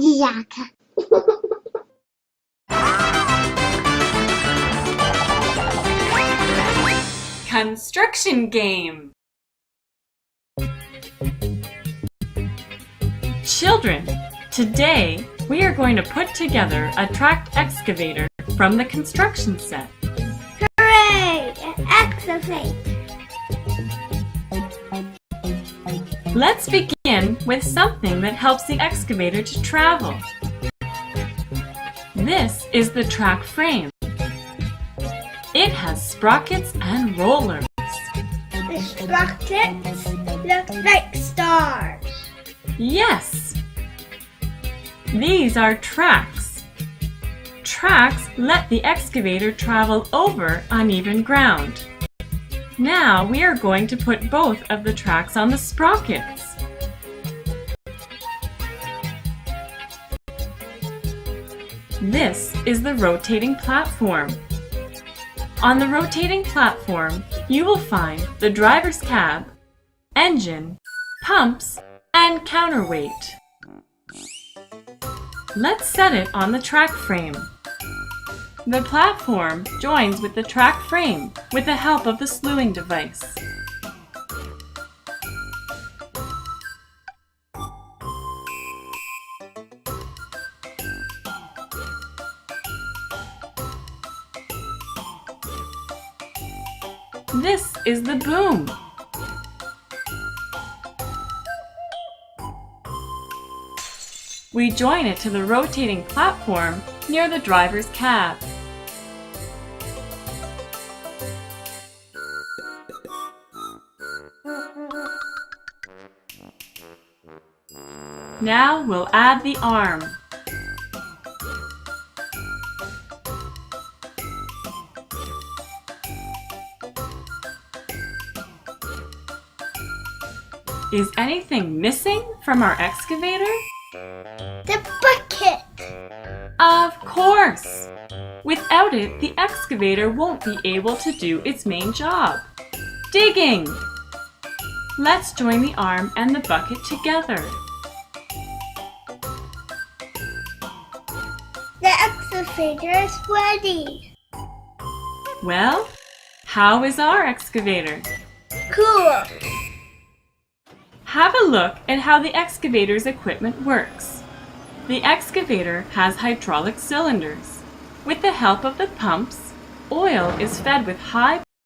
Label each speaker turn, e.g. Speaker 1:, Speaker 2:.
Speaker 1: Jaka.
Speaker 2: Construction game. Children, today we are going to put together a tracked excavator from the construction set.
Speaker 1: Hooray! An excavator.
Speaker 2: Let's begin with something that helps the excavator to travel. This is the track frame. It has sprockets and rollers.
Speaker 1: The sprockets look like stars.
Speaker 2: Yes! These are tracks. Tracks let the excavator travel over uneven ground. Now we are going to put both of the tracks on the sprockets. This is the rotating platform. On the rotating platform, you will find the driver's cab, engine, pumps, and counterweight. Let's set it on the track frame. The platform joins with the track frame with the help of the slewing device. This is the boom. We join it to the rotating platform near the driver's cab. Now we'll add the arm. Is anything missing from our excavator?
Speaker 1: The bucket.
Speaker 2: Of course! Without it, the excavator won't be able to do its main job. Digging! Let's join the arm and the bucket together.
Speaker 1: The excavator is ready.
Speaker 2: Well, how is our excavator?
Speaker 1: Cool.
Speaker 2: Have a look at how the excavator's equipment works. The excavator has hydraulic cylinders. With the help of the pumps, oil is fed with high